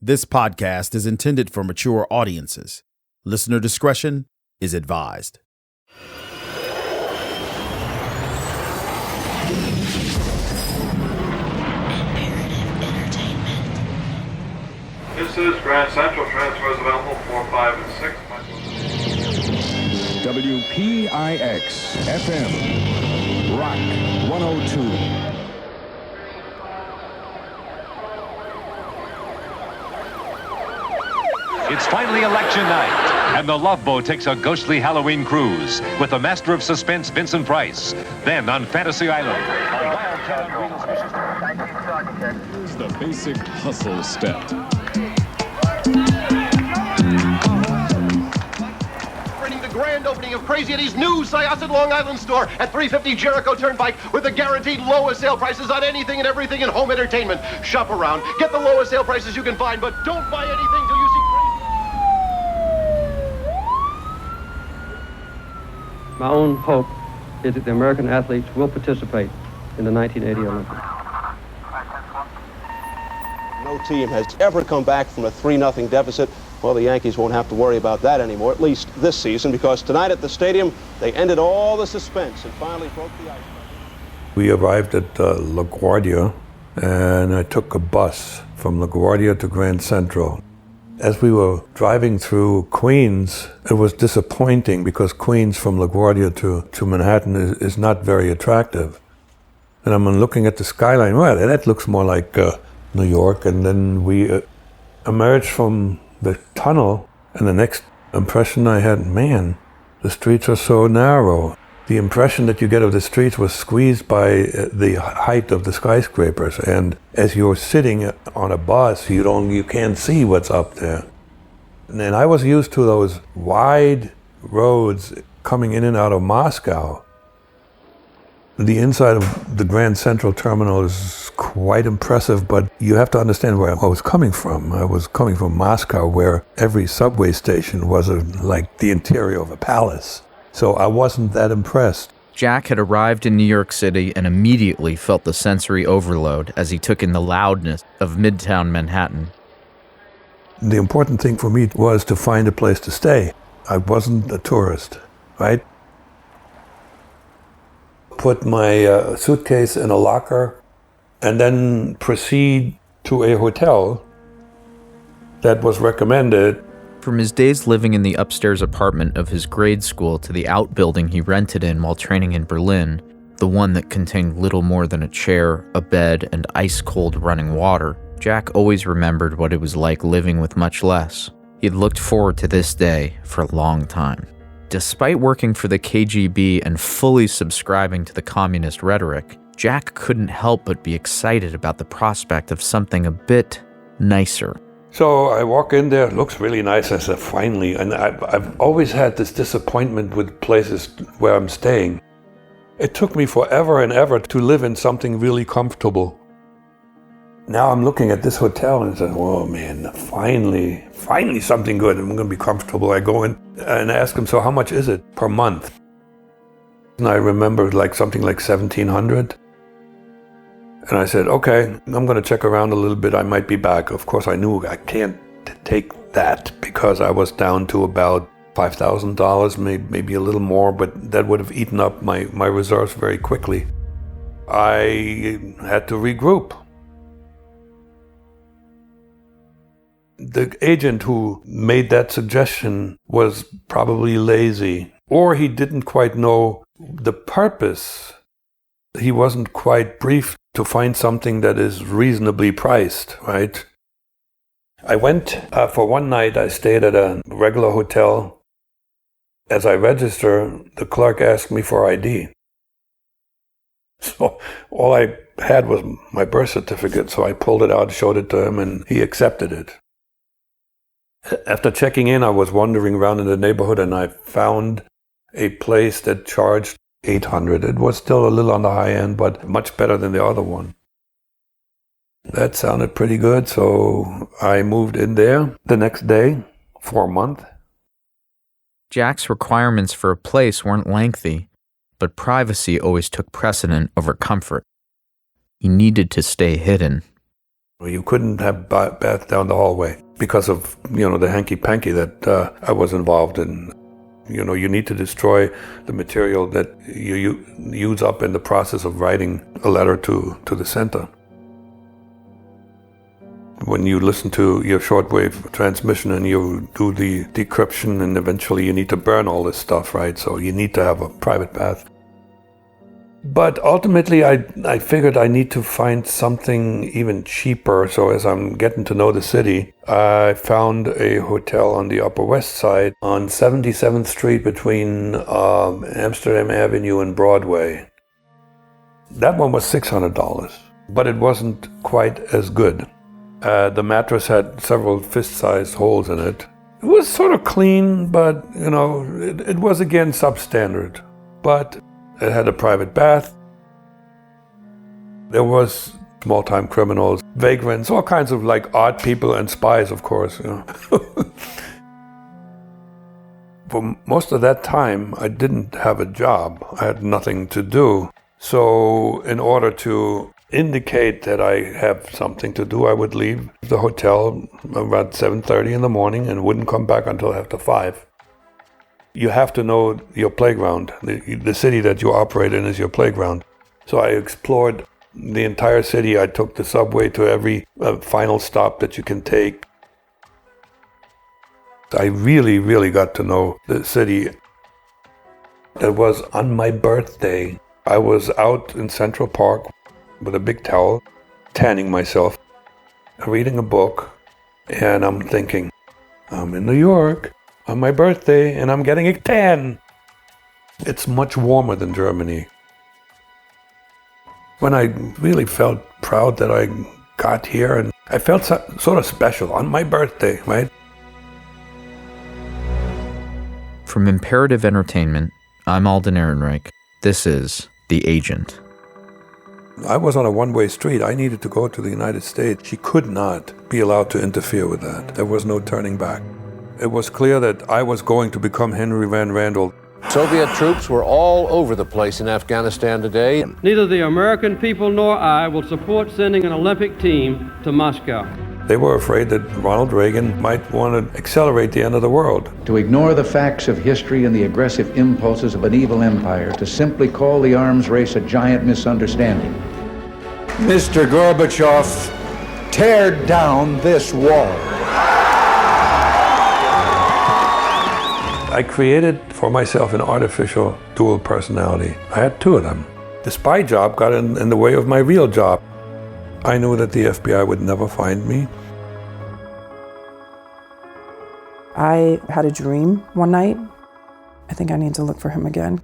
This podcast is intended for mature audiences. Listener discretion is advised. This is Grand Central. Transfers available 4, 5, and 6. WPIX FM Rock 102. It's finally election night, and the Love Boat takes a ghostly Halloween cruise with the master of suspense, Vincent Price. Then on Fantasy Island, Here's the basic hustle step. The grand opening of Crazy Eddie's new Syosset Long Island store at 350 Jericho Turnpike with the guaranteed lowest sale prices on anything and everything in home entertainment. Shop around, get the lowest sale prices you can find, but don't buy anything till you see Crazy. My own hope is that the American athletes will participate in the 1980 Olympics. No team has ever come back from a 3-0 deficit. Well, the Yankees won't have to worry about that anymore, at least this season, because tonight at the stadium, they ended all the suspense and finally broke the ice. We arrived at LaGuardia, and I took a bus from LaGuardia to Grand Central. As we were driving through Queens, it was disappointing because Queens from LaGuardia to Manhattan is not very attractive. And I'm looking at the skyline, well, that looks more like New York. And then we emerged from the tunnel, and the next impression I had, man, the streets are so narrow. The impression that you get of the streets was squeezed by the height of the skyscrapers, and as you're sitting on a bus, you can't see what's up there. And I was used to those wide roads coming in and out of Moscow. The inside of the Grand Central Terminal is quite impressive, but you have to understand where I was coming from. I was coming from Moscow, where every subway station was like the interior of a palace. So I wasn't that impressed. Jack had arrived in New York City and immediately felt the sensory overload as he took in the loudness of Midtown Manhattan. The important thing for me was to find a place to stay. I wasn't a tourist, right? Put my suitcase in a locker and then proceed to a hotel that was recommended. From his days living in the upstairs apartment of his grade school to the outbuilding he rented in while training in Berlin, the one that contained little more than a chair, a bed, and ice-cold running water, Jack always remembered what it was like living with much less. He'd looked forward to this day for a long time. Despite working for the KGB and fully subscribing to the communist rhetoric, Jack couldn't help but be excited about the prospect of something a bit nicer. So I walk in there, it looks really nice. I said, finally. And I've always had this disappointment with places where I'm staying. It took me forever and ever to live in something really comfortable. Now I'm looking at this hotel and I said, whoa, man, finally something good. I'm going to be comfortable. I go in and ask him, so how much is it per month? And I remember something like $1,700. And I said, okay, I'm going to check around a little bit. I might be back. Of course, I knew I can't take that because I was down to about $5,000, maybe a little more, but that would have eaten up my reserves very quickly. I had to regroup. The agent who made that suggestion was probably lazy, or he didn't quite know the purpose. He wasn't quite briefed to find something that is reasonably priced, right? I went for one night. I stayed at a regular hotel. As I registered, the clerk asked me for ID. So all I had was my birth certificate, so I pulled it out, showed it to him, and he accepted it. After checking in, I was wandering around in the neighborhood and I found a place that charged $800. It was still a little on the high end, but much better than the other one. That sounded pretty good, so I moved in there the next day for a month. Jack's requirements for a place weren't lengthy, but privacy always took precedent over comfort. He needed to stay hidden. You couldn't have bath down the hallway because of, the hanky-panky that I was involved in. You need to destroy the material that you use up in the process of writing a letter to the center. When you listen to your shortwave transmission and you do the decryption, and eventually you need to burn all this stuff, right? So you need to have a private bath. But ultimately, I figured I need to find something even cheaper. So as I'm getting to know the city, I found a hotel on the Upper West Side on 77th Street between Amsterdam Avenue and Broadway. That one was $600, but it wasn't quite as good. The mattress had several fist-sized holes in it. It was sort of clean, but, it was again substandard. But it had a private bath. There was small-time criminals, vagrants, all kinds of odd people and spies, of course. For most of that time, I didn't have a job. I had nothing to do. So in order to indicate that I have something to do, I would leave the hotel about 7:30 in the morning and wouldn't come back until after 5. You have to know your playground. The city that you operate in is your playground. So I explored the entire city. I took the subway to every final stop that you can take. I really, really got to know the city. It was on my birthday. I was out in Central Park with a big towel, tanning myself, reading a book, and I'm thinking, I'm in New York on my birthday, and I'm getting a tan. It's much warmer than Germany. When I really felt proud that I got here, and I felt sort of special on my birthday, right? From Imperative Entertainment, I'm Alden Ehrenreich. This is The Agent. I was on a one-way street. I needed to go to the United States. She could not be allowed to interfere with that. There was no turning back. It was clear that I was going to become Henry Van Randall. Soviet troops were all over the place in Afghanistan today. Neither the American people nor I will support sending an Olympic team to Moscow. They were afraid that Ronald Reagan might want to accelerate the end of the world. To ignore the facts of history and the aggressive impulses of an evil empire, to simply call the arms race a giant misunderstanding. Mr. Gorbachev, tear down this wall. I created for myself an artificial dual personality. I had 2 of them. The spy job got in the way of my real job. I knew that the FBI would never find me. I had a dream one night. I think I need to look for him again.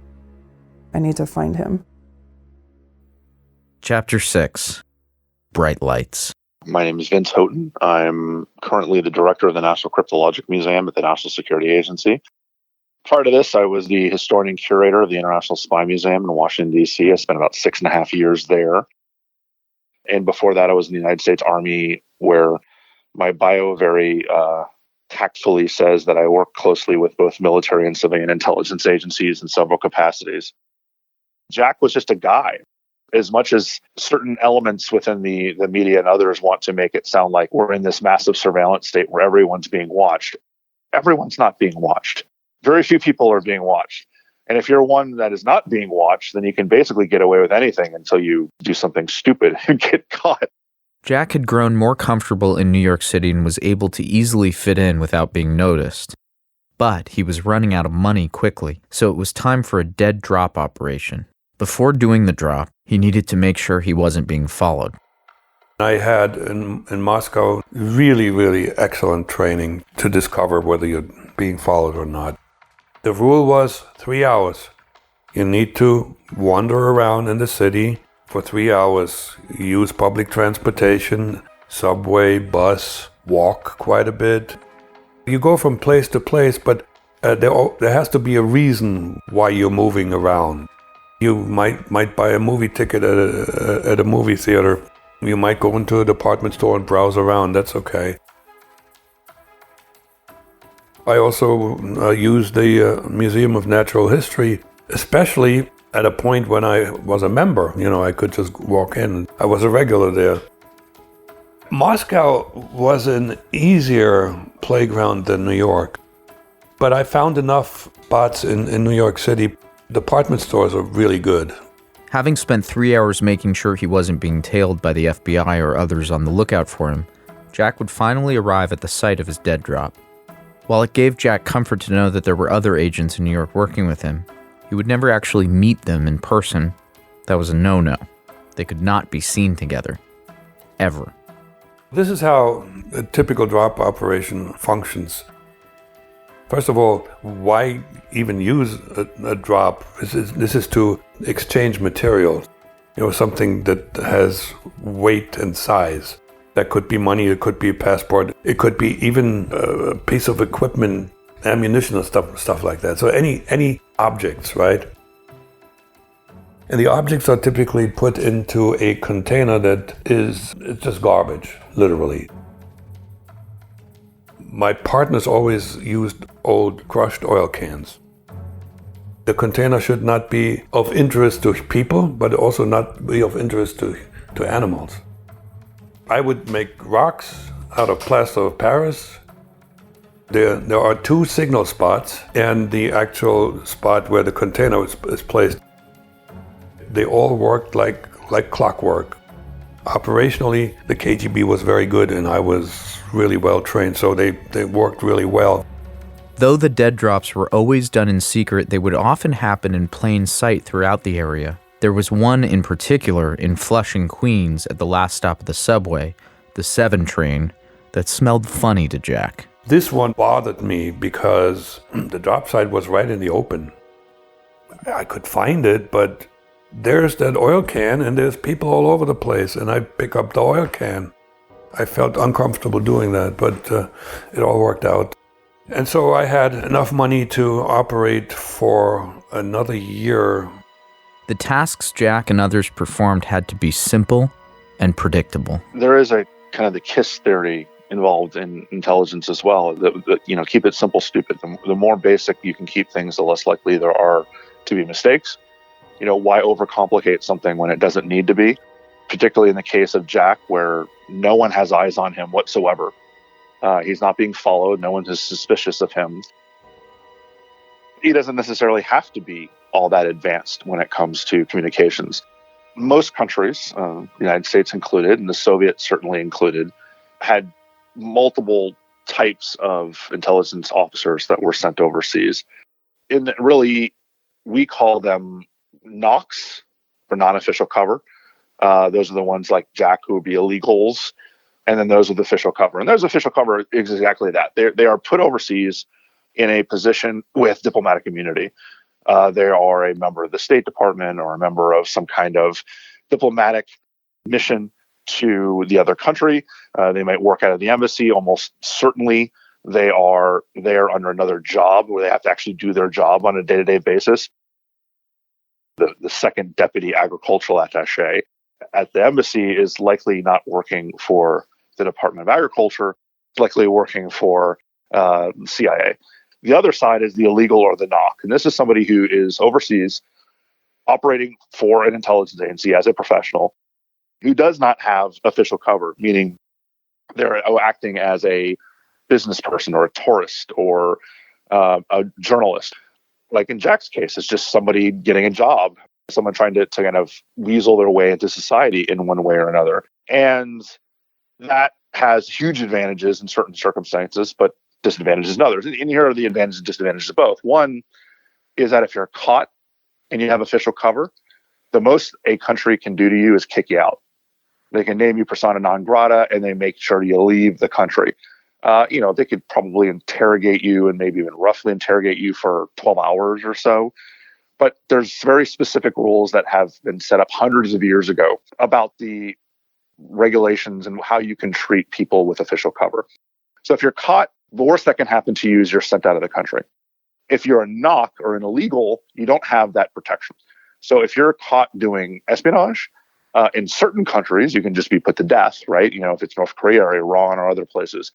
I need to find him. Chapter 6, Bright Lights. My name is Vince Houghton. I'm currently the director of the National Cryptologic Museum at the National Security Agency. Prior to this, I was the historian and curator of the International Spy Museum in Washington, D.C. I spent about 6.5 years there. And before that, I was in the United States Army, where my bio very tactfully says that I work closely with both military and civilian intelligence agencies in several capacities. Jack was just a guy. As much as certain elements within the media and others want to make it sound like we're in this massive surveillance state where everyone's being watched, everyone's not being watched. Very few people are being watched. And if you're one that is not being watched, then you can basically get away with anything until you do something stupid and get caught. Jack had grown more comfortable in New York City and was able to easily fit in without being noticed. But he was running out of money quickly, so it was time for a dead drop operation. Before doing the drop, he needed to make sure he wasn't being followed. I had in Moscow really, really excellent training to discover whether you're being followed or not. The rule was 3 hours. You need to wander around in the city for 3 hours. Use public transportation, subway, bus, walk quite a bit. You go from place to place, but there has to be a reason why you're moving around. You might buy a movie ticket at a movie theater. You might go into a department store and browse around. That's okay. I also used the Museum of Natural History, especially at a point when I was a member. I could just walk in. I was a regular there. Moscow was an easier playground than New York, but I found enough spots in New York City. Department stores are really good. Having spent 3 hours making sure he wasn't being tailed by the FBI or others on the lookout for him, Jack would finally arrive at the site of his dead drop. While it gave Jack comfort to know that there were other agents in New York working with him, he would never actually meet them in person. That was a no-no. They could not be seen together. Ever. This is how a typical drop operation functions. First of all, why even use a drop? This is to exchange material. Something that has weight and size. That could be money, it could be a passport, it could be even a piece of equipment, ammunition and stuff like that. So any objects, right? And the objects are typically put into a container it's just garbage, literally. My partners always used old crushed oil cans. The container should not be of interest to people, but also not be of interest to animals. I would make rocks out of plaster of Paris. There are 2 signal spots and the actual spot where the container is placed. They all worked like clockwork. Operationally, the KGB was very good and I was really well trained, so they worked really well. Though the dead drops were always done in secret, they would often happen in plain sight throughout the area. There was one in particular in Flushing, Queens, at the last stop of the subway, the 7 train, that smelled funny to Jack. This one bothered me because the drop site was right in the open. I could find it, but there's that oil can and there's people all over the place, and I pick up the oil can. I felt uncomfortable doing that, but it all worked out. And so I had enough money to operate for another year. The tasks Jack and others performed had to be simple and predictable. There is a kind of the KISS theory involved in intelligence as well. Keep it simple, stupid. The more basic you can keep things, the less likely there are to be mistakes. Why overcomplicate something when it doesn't need to be? Particularly in the case of Jack, where no one has eyes on him whatsoever. He's not being followed. No one is suspicious of him. He doesn't necessarily have to be all that advanced when it comes to communications. Most countries, the United States included, and the Soviets certainly included, had multiple types of intelligence officers that were sent overseas. And really, we call them NOCs, for non-official cover. Those are the ones like Jack, who would be illegals, and then those are the official cover. And those official cover is exactly that. They are put overseas in a position with diplomatic immunity. They are a member of the State Department or a member of some kind of diplomatic mission to the other country. They might work out of the embassy. Almost certainly they are there under another job where they have to actually do their job on a day-to-day basis. The second deputy agricultural attaché at the embassy is likely not working for the Department of Agriculture, likely working for the CIA. The other side is the illegal or the NOC. And this is somebody who is overseas operating for an intelligence agency as a professional who does not have official cover, meaning they're acting as a business person or a tourist or a journalist. Like in Jack's case, it's just somebody getting a job, someone trying to kind of weasel their way into society in one way or another. And that has huge advantages in certain circumstances, but disadvantages in others. And here are the advantages and disadvantages of both. One is that if you're caught and you have official cover, the most a country can do to you is kick you out. They can name you persona non grata and they make sure you leave the country. They could probably interrogate you and maybe even roughly interrogate you for 12 hours or so. But there's very specific rules that have been set up hundreds of years ago about the regulations and how you can treat people with official cover. So if you're caught, the worst that can happen to you is you're sent out of the country. If you're a NOC or an illegal, you don't have that protection. So if you're caught doing espionage, in certain countries, you can just be put to death, right? If it's North Korea or Iran or other places.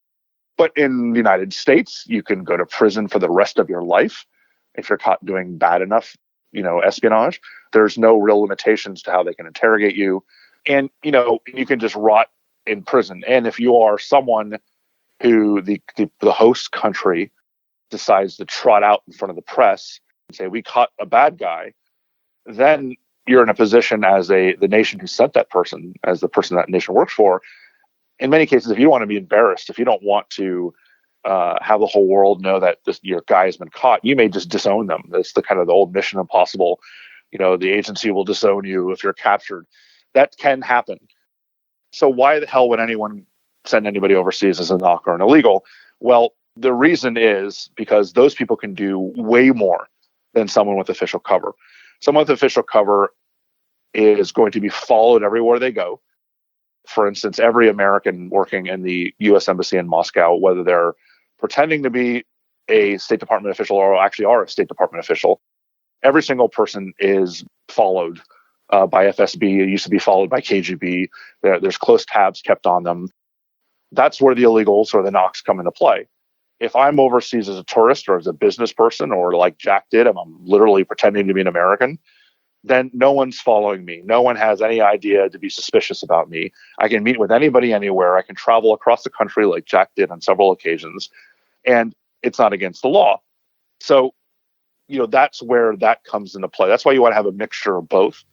But in the United States, you can go to prison for the rest of your life if you're caught doing bad enough, espionage. There's no real limitations to how they can interrogate you. And, you can just rot in prison. And if you are someone who the host country decides to trot out in front of the press and say, we caught a bad guy, then you're in a position as the nation who sent that person, as the person that nation works for. In many cases, if you don't want to be embarrassed, if you don't want to have the whole world know that your guy has been caught, you may just disown them. That's the kind of the old Mission Impossible. The agency will disown you if you're captured. That can happen. So why the hell would anyone send anybody overseas as a knock or an illegal? Well, the reason is because those people can do way more than someone with official cover. Someone with official cover is going to be followed everywhere they go. For instance, every American working in the U.S. Embassy in Moscow, whether they're pretending to be a State Department official or actually are a State Department official, every single person is followed by FSB. It used to be followed by KGB. There's close tabs kept on them. That's where the illegals or the knocks come into play. If I'm overseas as a tourist or as a business person, or like Jack did, I'm literally pretending to be an American, then no one's following me. No one has any idea to be suspicious about me. I can meet with anybody anywhere. I can travel across the country like Jack did on several occasions, and it's not against the law. So, that's where that comes into play. That's why you want to have a mixture of both.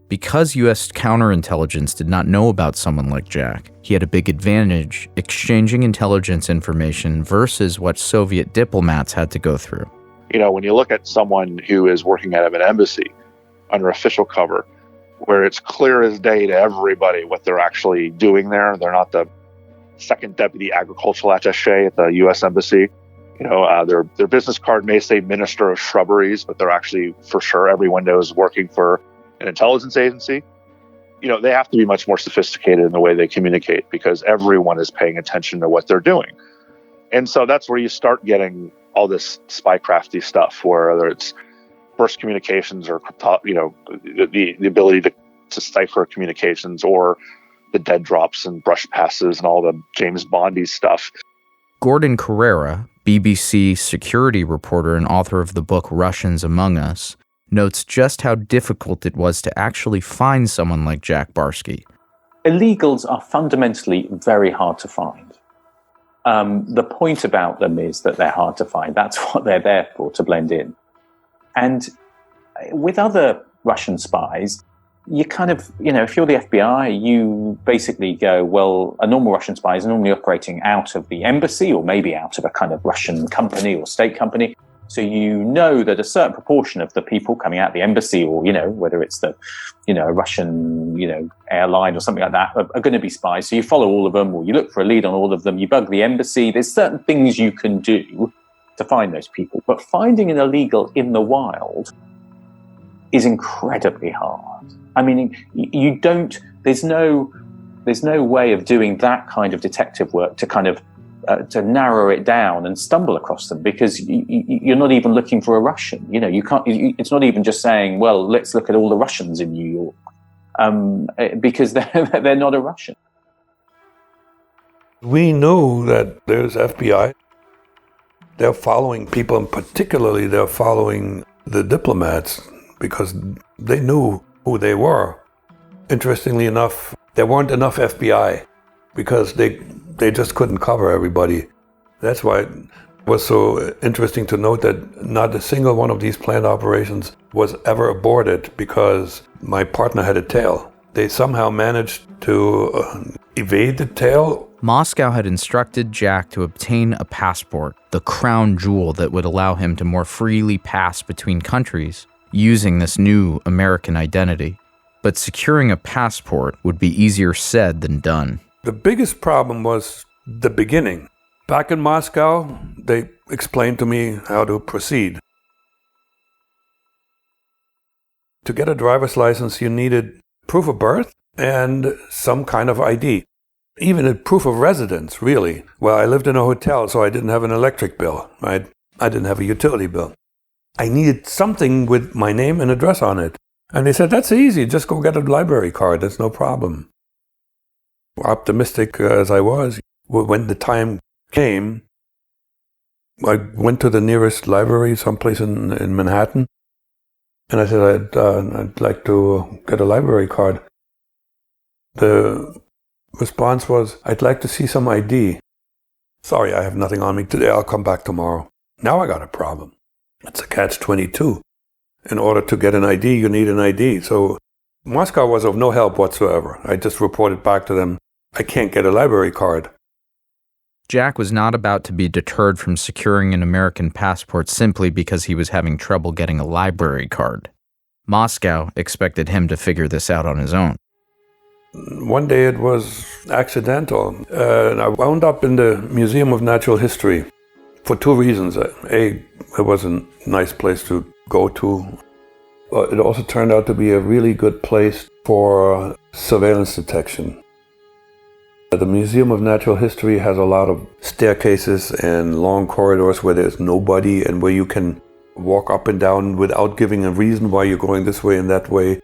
Because U.S. counterintelligence did not know about someone like Jack, he had a big advantage exchanging intelligence information versus what Soviet diplomats had to go through. When you look at someone who is working out of an embassy under official cover, where it's clear as day to everybody what they're actually doing there, they're not the second deputy agricultural attaché at the U.S. Embassy. Their business card may say Minister of Shrubberies, but they're actually, for sure, every window is working for an intelligence agency. They have to be much more sophisticated in the way they communicate because everyone is paying attention to what they're doing. And so that's where you start getting all this spycrafty stuff, whether it's burst communications or, the ability to cipher communications, or the dead drops and brush passes and all the James Bondy stuff. Gordon Carrera, BBC security reporter and author of the book Russians Among Us, notes just how difficult it was to actually find someone like Jack Barsky. Illegals are fundamentally very hard to find. The point about them is that they're hard to find. That's what they're there for, to blend in. And with other Russian spies, you kind of, if you're the FBI, you basically go, well, a normal Russian spy is normally operating out of the embassy or maybe out of a kind of Russian company or state company. So that a certain proportion of the people coming out of the embassy, or, whether it's the, a Russian, airline or something like that, are going to be spies. So you follow all of them, or you look for a lead on all of them. You bug the embassy. There's certain things you can do to find those people. But finding an illegal in the wild is incredibly hard. I mean, there's no way of doing that kind of detective work to kind of to narrow it down and stumble across them, because you're not even looking for a Russian. You can't. It's not even just saying, well, let's look at all the Russians in New York, because they're not a Russian. We knew that there's FBI. They're following people, and particularly they're following the diplomats because they knew who they were. Interestingly enough, there weren't enough FBI because they just couldn't cover everybody. That's why it was so interesting to note that not a single one of these planned operations was ever aborted because my partner had a tail. They somehow managed to evade the tail. Moscow had instructed Jack to obtain a passport, the crown jewel that would allow him to more freely pass between countries using this new American identity. But securing a passport would be easier said than done. The biggest problem was the beginning. Back in Moscow, they explained to me how to proceed. To get a driver's license, you needed proof of birth and some kind of ID. Even a proof of residence, really. Well, I lived in a hotel, so I didn't have an electric bill, right? I didn't have a utility bill. I needed something with my name and address on it. And they said, that's easy, just go get a library card, that's no problem. Optimistic as I was, when the time came, I went to the nearest library, someplace in Manhattan, and I said, I'd like to get a library card. The response was, "I'd like to see some ID." "Sorry, I have nothing on me today. I'll come back tomorrow." Now I got a problem. It's a catch-22. In order to get an ID, you need an ID. So Moscow was of no help whatsoever. I just reported back to them, I can't get a library card. Jack was not about to be deterred from securing an American passport simply because he was having trouble getting a library card. Moscow expected him to figure this out on his own. One day it was accidental, and I wound up in the Museum of Natural History for two reasons. A, it was a nice place to go to. It also turned out to be a really good place for surveillance detection. The Museum of Natural History has a lot of staircases and long corridors where there's nobody and where you can walk up and down without giving a reason why you're going this way and that way.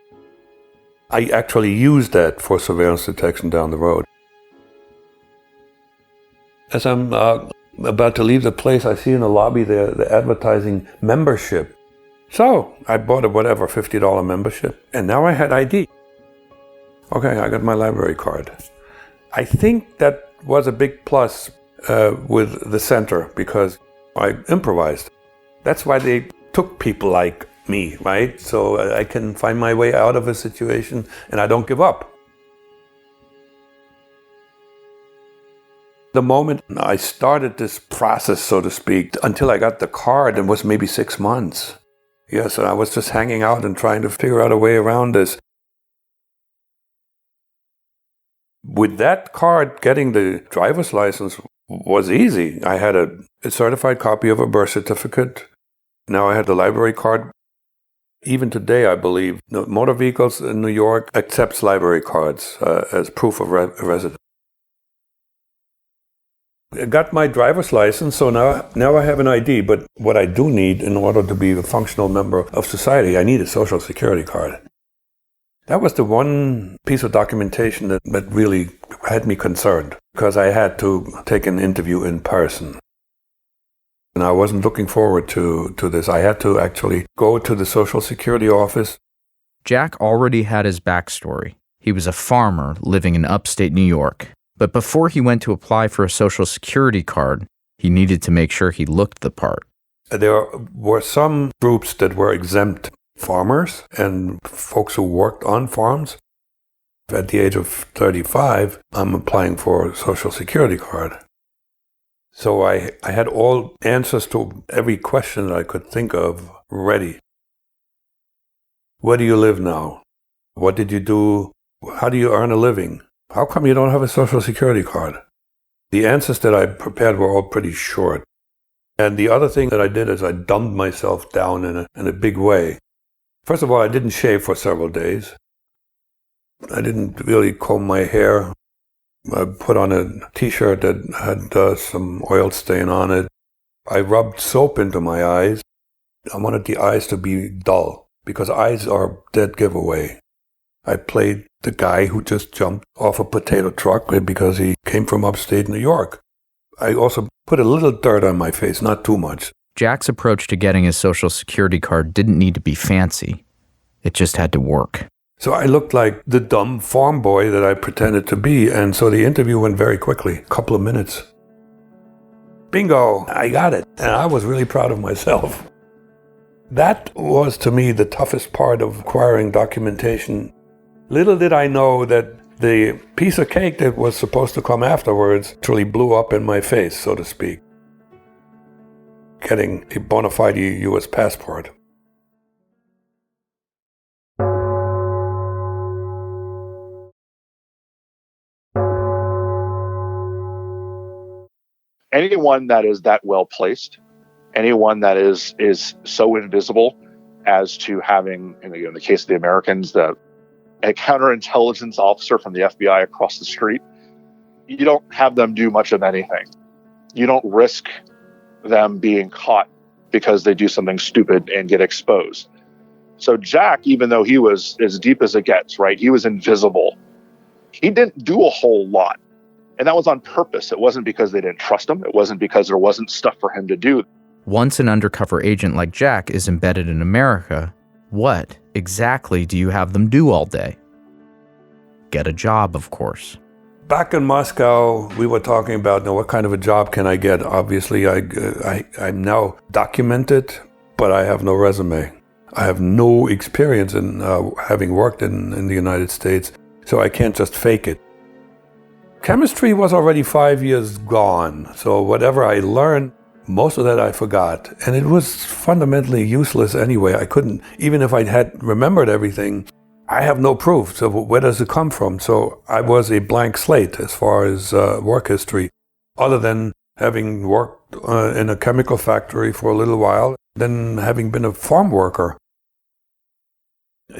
I actually used that for surveillance detection down the road. As I'm about to leave the place, I see in the lobby the advertising membership. So I bought a $50 membership, and now I had ID. Okay, I got my library card. I think that was a big plus with the center because I improvised. That's why they took people like me, right? So I can find my way out of a situation and I don't give up. The moment I started this process, so to speak, until I got the card, it was maybe 6 months. Yes, and I was just hanging out and trying to figure out a way around this. With that card, getting the driver's license was easy. I had a certified copy of a birth certificate. Now I had the library card. Even today, I believe, motor vehicles in New York accepts library cards as proof of residence. I got my driver's license, so now I have an ID, but what I do need in order to be a functional member of society, I need a social security card. That was the one piece of documentation that really had me concerned, because I had to take an interview in person. And I wasn't looking forward to this. I had to actually go to the Social Security office. Jack already had his backstory. He was a farmer living in upstate New York. But before he went to apply for a Social Security card, he needed to make sure he looked the part. There were some groups that were exempt: farmers and folks who worked on farms. At the age of 35, I'm applying for a Social Security card. So I had all answers to every question that I could think of ready. Where do you live now? What did you do? How do you earn a living? How come you don't have a Social Security card? The answers that I prepared were all pretty short. And the other thing that I did is I dumbed myself down in a big way. First of all, I didn't shave for several days. I didn't really comb my hair. I put on a t-shirt that had some oil stain on it. I rubbed soap into my eyes. I wanted the eyes to be dull, because eyes are dead giveaway. I played the guy who just jumped off a potato truck because he came from upstate New York. I also put a little dirt on my face, not too much. Jack's approach to getting his Social Security card didn't need to be fancy. It just had to work. So I looked like the dumb farm boy that I pretended to be, and so the interview went very quickly, a couple of minutes. Bingo, I got it, and I was really proud of myself. That was, to me, the toughest part of acquiring documentation. Little did I know that the piece of cake that was supposed to come afterwards truly blew up in my face, so to speak. Getting a bona fide U.S. passport. Anyone that is that well placed, anyone that is so invisible as to having, in the case of the Americans, a counterintelligence officer from the FBI across the street, you don't have them do much of anything. You don't risk them being caught because they do something stupid and get exposed. So Jack, even though he was as deep as it gets, right, he was invisible. He didn't do a whole lot. And that was on purpose. It wasn't because they didn't trust him. It wasn't because there wasn't stuff for him to do. Once an undercover agent like Jack is embedded in America, what exactly do you have them do all day? Get a job, of course. Back in Moscow, we were talking about what kind of a job can I get. Obviously, I'm now documented, but I have no resume. I have no experience in having worked in the United States, so I can't just fake it. Chemistry was already 5 years gone, so whatever I learned, most of that I forgot. And it was fundamentally useless anyway. I couldn't, even if I had remembered everything, I have no proof. So where does it come from? So I was a blank slate as far as work history, other than having worked in a chemical factory for a little while, then having been a farm worker.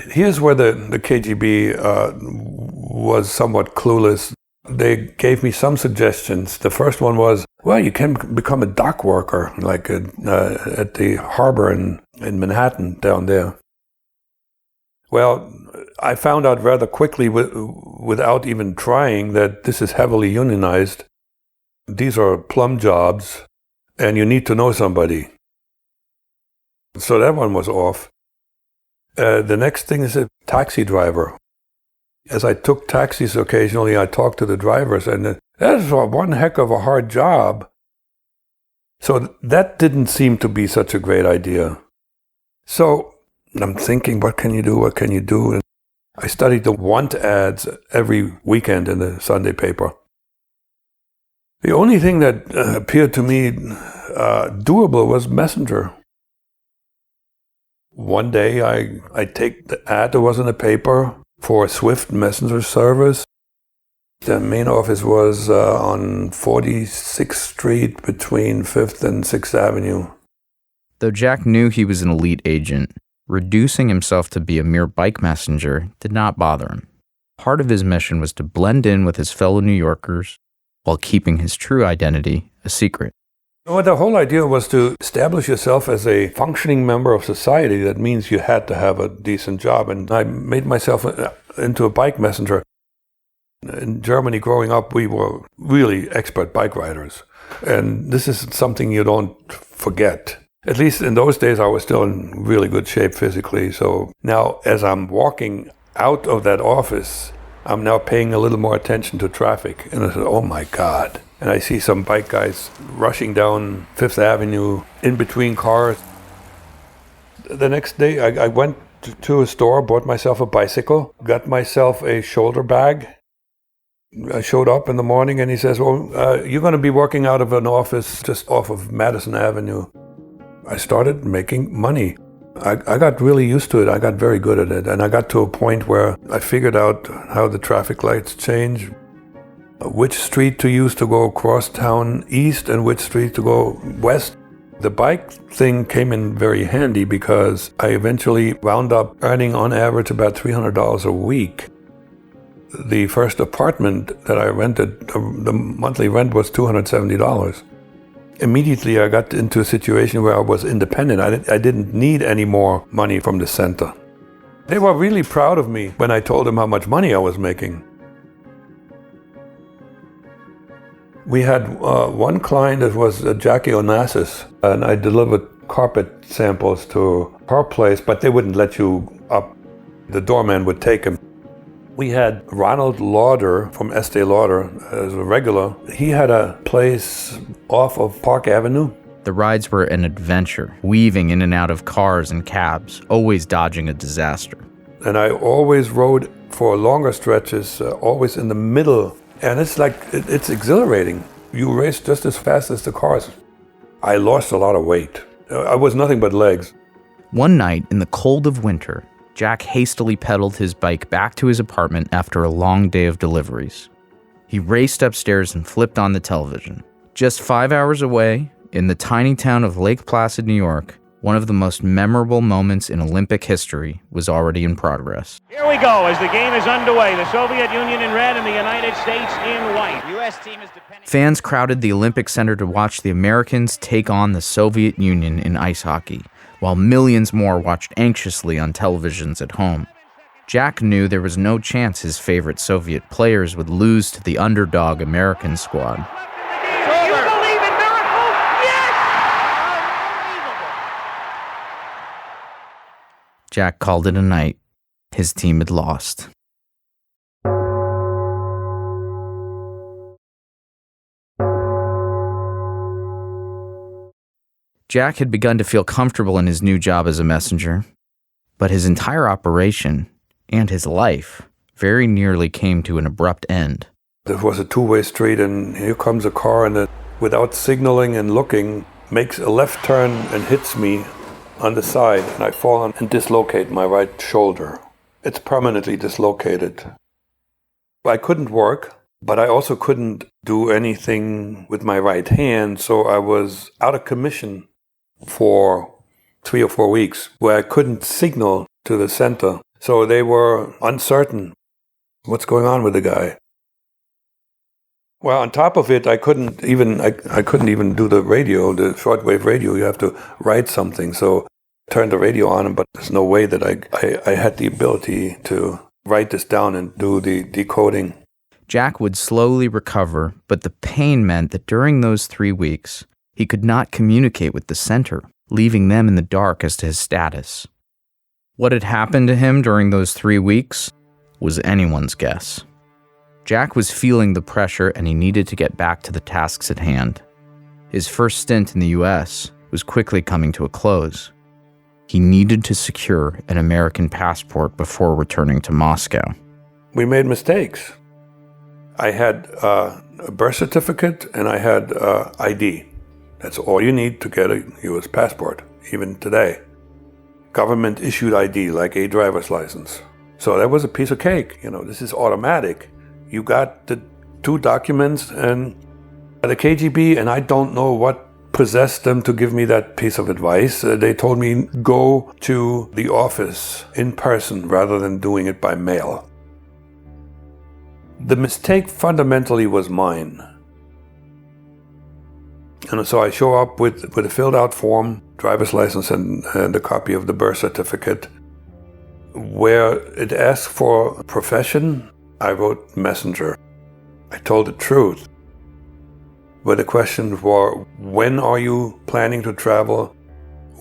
Here's where the KGB was somewhat clueless. They gave me some suggestions. The first one was, well, you can become a dock worker, like at the harbor in Manhattan down there. Well, I found out rather quickly, without even trying, that this is heavily unionized. These are plum jobs, and you need to know somebody. So that one was off. The next thing is a taxi driver. As I took taxis occasionally, I talked to the drivers, and that is one heck of a hard job. So that didn't seem to be such a great idea. So I'm thinking, what can you do? What can you do? And I studied the want ads every weekend in the Sunday paper. The only thing that appeared to me doable was Messenger. One day I take the ad that was in the paper for a Swift messenger service. The main office was on 46th Street between 5th and 6th Avenue. Though Jack knew he was an elite agent, reducing himself to be a mere bike messenger did not bother him. Part of his mission was to blend in with his fellow New Yorkers while keeping his true identity a secret. Well, the whole idea was to establish yourself as a functioning member of society. That means you had to have a decent job. And I made myself into a bike messenger. In Germany, growing up, we were really expert bike riders. And this is something you don't forget. At least in those days, I was still in really good shape physically. So now, as I'm walking out of that office, I'm now paying a little more attention to traffic. And I said, oh my God. And I see some bike guys rushing down 5th Avenue in between cars. The next day, I went to a store, bought myself a bicycle, got myself a shoulder bag. I showed up in the morning and he says, well, you're going to be working out of an office just off of Madison Avenue. I started making money. I got really used to it. I got very good at it. And I got to a point where I figured out how the traffic lights change, which street to use to go across town east and which street to go west. The bike thing came in very handy because I eventually wound up earning on average about $300 a week. The first apartment that I rented, the monthly rent was $270. Immediately I got into a situation where I was independent. I didn't need any more money from the center. They were really proud of me when I told them how much money I was making. We had one client that was Jackie Onassis, and I delivered carpet samples to her place, but they wouldn't let you up. The doorman would take them. We had Ronald Lauder from Estee Lauder as a regular. He had a place off of Park Avenue. The rides were an adventure, weaving in and out of cars and cabs, always dodging a disaster. And I always rode for longer stretches, always in the middle. And it's like, it's exhilarating. You race just as fast as the cars. I lost a lot of weight. I was nothing but legs. One night in the cold of winter, Jack hastily pedaled his bike back to his apartment after a long day of deliveries. He raced upstairs and flipped on the television. Just 5 hours away, in the tiny town of Lake Placid, New York, one of the most memorable moments in Olympic history was already in progress. Here we go as the game is underway. The Soviet Union in red and the United States in white. U.S. team is depending. Fans crowded the Olympic Center to watch the Americans take on the Soviet Union in ice hockey, while millions more watched anxiously on televisions at home. Jack knew there was no chance his favorite Soviet players would lose to the underdog American squad. You believe in miracles? Yes! Jack called it a night. His team had lost. Jack had begun to feel comfortable in his new job as a messenger, but his entire operation and his life very nearly came to an abrupt end. There was a two-way street, and here comes a car, and without signaling and looking, makes a left turn and hits me on the side, and I fall on and dislocate my right shoulder. It's permanently dislocated. I couldn't work, but I also couldn't do anything with my right hand, so I was out of commission for 3 or 4 weeks, where I couldn't signal to the center. So they were uncertain. What's going on with the guy? Well, on top of it, I couldn't even do the radio, the shortwave radio. You have to write something. So I turned the radio on, but there's no way that I had the ability to write this down and do the decoding. Jack would slowly recover, but the pain meant that during those 3 weeks, he could not communicate with the center, leaving them in the dark as to his status. What had happened to him during those 3 weeks was anyone's guess. Jack was feeling the pressure, and he needed to get back to the tasks at hand. His first stint in the U.S. was quickly coming to a close. He needed to secure an American passport before returning to Moscow. We made mistakes. I had a birth certificate and I had ID. That's all you need to get a U.S. passport, even today. Government issued ID, like a driver's license. So that was a piece of cake. This is automatic. You got the 2 documents, and the KGB, and I don't know what possessed them to give me that piece of advice. They told me, go to the office in person rather than doing it by mail. The mistake fundamentally was mine. And so I show up with a filled out form, driver's license, and a copy of the birth certificate. Where it asks for a profession, I wrote messenger. I told the truth. Where the questions were, when are you planning to travel?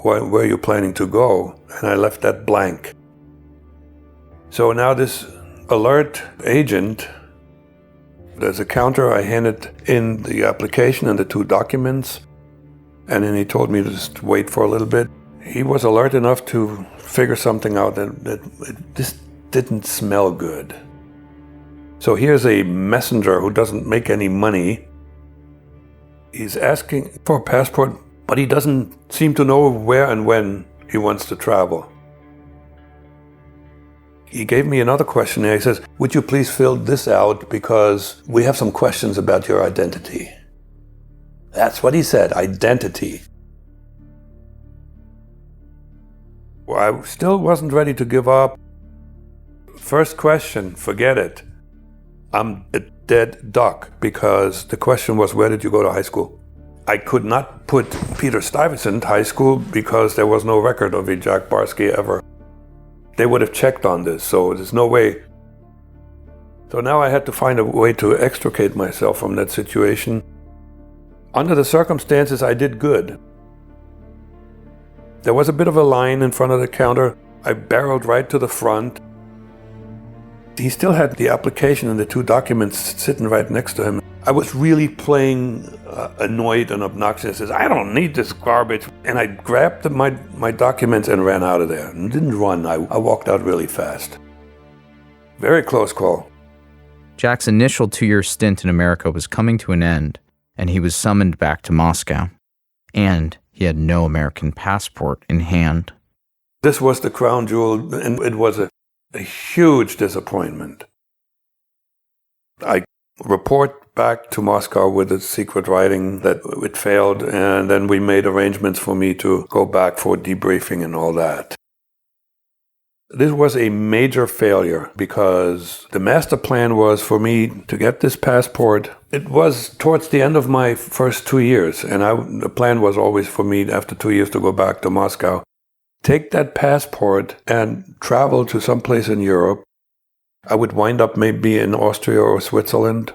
Where are you planning to go? And I left that blank. So now this alert agent, there's a counter, I handed in the application and the 2 documents, and then he told me to just wait for a little bit. He was alert enough to figure something out that this didn't smell good. So here's a messenger who doesn't make any money. He's asking for a passport, but he doesn't seem to know where and when he wants to travel. He gave me another questionnaire. He says, would you please fill this out because we have some questions about your identity. That's what he said, identity. Well, I still wasn't ready to give up. First question, forget it. I'm a dead duck because the question was, where did you go to high school? I could not put Peter Stuyvesant High School because there was no record of a Jack Barsky ever. They would have checked on this, so there's no way. So now I had to find a way to extricate myself from that situation. Under the circumstances, I did good. There was a bit of a line in front of the counter. I barreled right to the front. He still had the application and the 2 documents sitting right next to him. I was really playing annoyed and obnoxious. I said, I don't need this garbage. And I grabbed my documents and ran out of there. And didn't run, I walked out really fast. Very close call. Jack's initial 2-year stint in America was coming to an end, and he was summoned back to Moscow. And he had no American passport in hand. This was the crown jewel, and it was a huge disappointment. I report back to Moscow with a secret writing that it failed, and then we made arrangements for me to go back for debriefing and all that. This was a major failure because the master plan was for me to get this passport. It was towards the end of my first 2 years, and the plan was always for me after 2 years to go back to Moscow, take that passport and travel to someplace in Europe. I would wind up maybe in Austria or Switzerland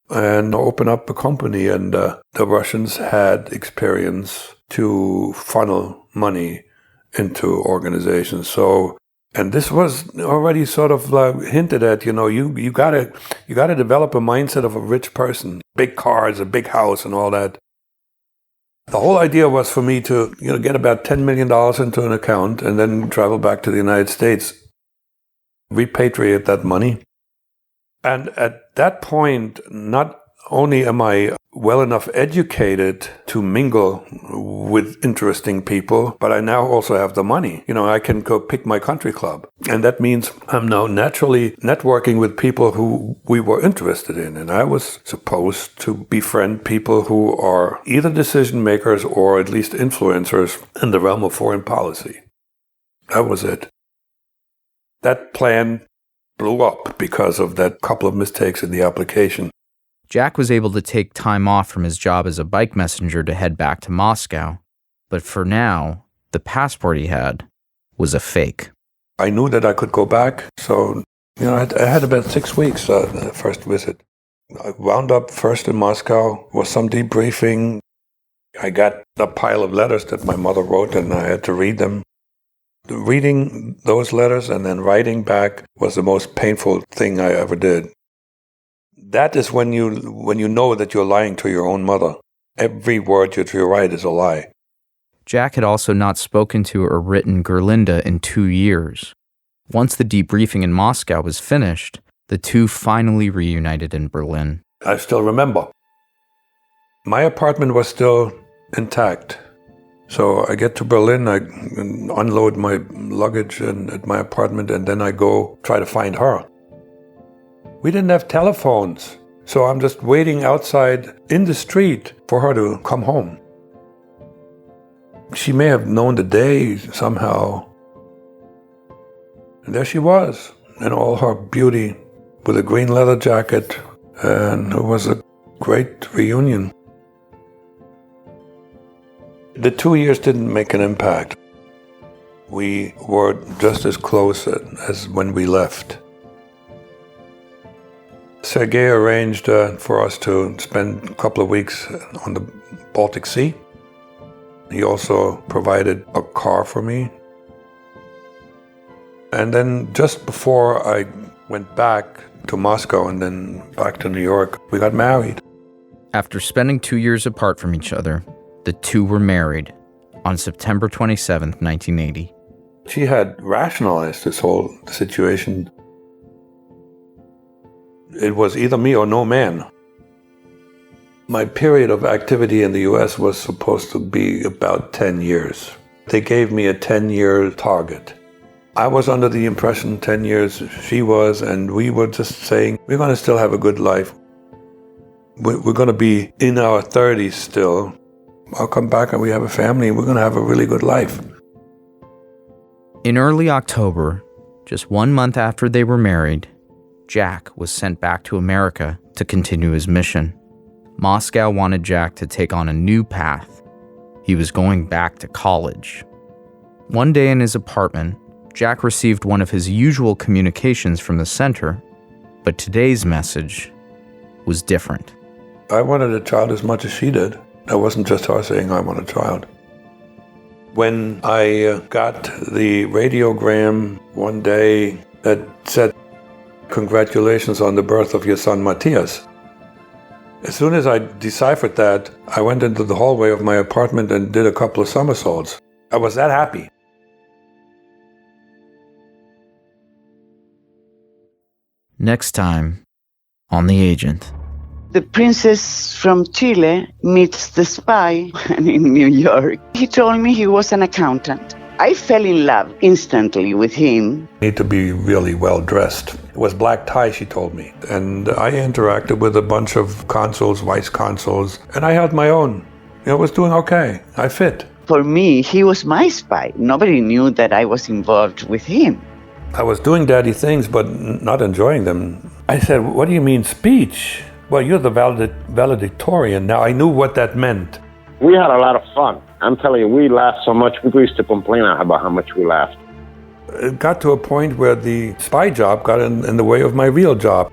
and open up a company. And the Russians had experience to funnel money into organizations. So, and this was already sort of hinted at. You gotta develop a mindset of a rich person, big cars, a big house, and all that. The whole idea was for me to, get about $10 million into an account and then travel back to the United States, repatriate that money. And at that point, not only am I well enough educated to mingle with interesting people, but I now also have the money. I can go pick my country club. And that means I'm now naturally networking with people who we were interested in. And I was supposed to befriend people who are either decision makers or at least influencers in the realm of foreign policy. That was it. That plan blew up because of that couple of mistakes in the application. Jack was able to take time off from his job as a bike messenger to head back to Moscow. But for now, the passport he had was a fake. I knew that I could go back, so I had about 6 weeks the first visit. I wound up first in Moscow, was some debriefing. I got a pile of letters that my mother wrote, and I had to read them. Reading those letters and then writing back was the most painful thing I ever did. That is when you know that you're lying to your own mother. Every word that you write is a lie. Jack had also not spoken to or written Gerlinda in 2 years. Once the debriefing in Moscow was finished, the two finally reunited in Berlin. I still remember. My apartment was still intact. So I get to Berlin, I unload my luggage at my apartment, and then I go try to find her. We didn't have telephones, so I'm just waiting outside in the street for her to come home. She may have known the day somehow. And there she was, in all her beauty, with a green leather jacket, and it was a great reunion. The 2 years didn't make an impact. We were just as close as when we left. Sergei arranged for us to spend a couple of weeks on the Baltic Sea. He also provided a car for me. And then just before I went back to Moscow and then back to New York, we got married. After spending 2 years apart from each other, the two were married on September 27th, 1980. She had rationalized this whole situation. It was either me or no man. My period of activity in the US was supposed to be about 10 years. They gave me a 10-year target. I was under the impression 10 years she was, and we were just saying, we're going to still have a good life. We're going to be in our 30s still. I'll come back and we have a family and we're going to have a really good life. In early October, just 1 month after they were married, Jack was sent back to America to continue his mission. Moscow wanted Jack to take on a new path. He was going back to college. One day in his apartment, Jack received one of his usual communications from the center, but today's message was different. I wanted a child as much as she did. It wasn't just her saying, I want a child. When I got the radiogram one day that said, congratulations on the birth of your son Matthias. As soon as I deciphered that, I went into the hallway of my apartment and did a couple of somersaults. I was that happy. Next time on The Agent. The princess from Chile meets the spy in New York. He told me he was an accountant. I fell in love instantly with him. Need to be really well dressed. It was black tie, she told me. And I interacted with a bunch of consuls, vice consuls, and I held my own. I was doing okay. I fit. For me, he was my spy. Nobody knew that I was involved with him. I was doing daddy things, but not enjoying them. I said, what do you mean speech? Well, you're the valedictorian. Now, I knew what that meant. We had a lot of fun. I'm telling you, we laughed so much, we used to complain about how much we laughed. It got to a point where the spy job got in the way of my real job.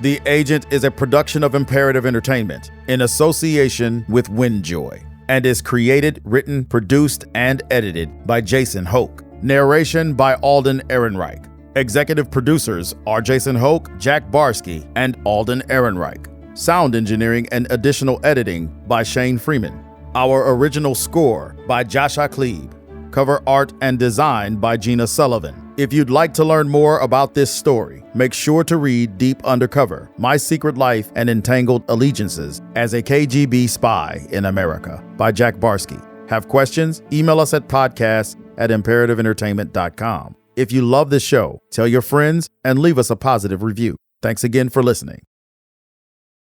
The Agent is a production of Imperative Entertainment in association with Windjoy and is created, written, produced, and edited by Jason Hoch. Narration by Alden Ehrenreich. Executive producers are Jason Hoch, Jack Barsky, and Alden Ehrenreich. Sound engineering and additional editing by Shaine Freeman. Our original score by Jasha Klebe. Cover art and design by Gina Sullivan. If you'd like to learn more about this story, make sure to read Deep Undercover, My Secret Life and Entangled Allegiances as a KGB Spy in America by Jack Barsky. Have questions? Email us at podcast@imperativeentertainment.com. If you love this show, tell your friends and leave us a positive review. Thanks again for listening.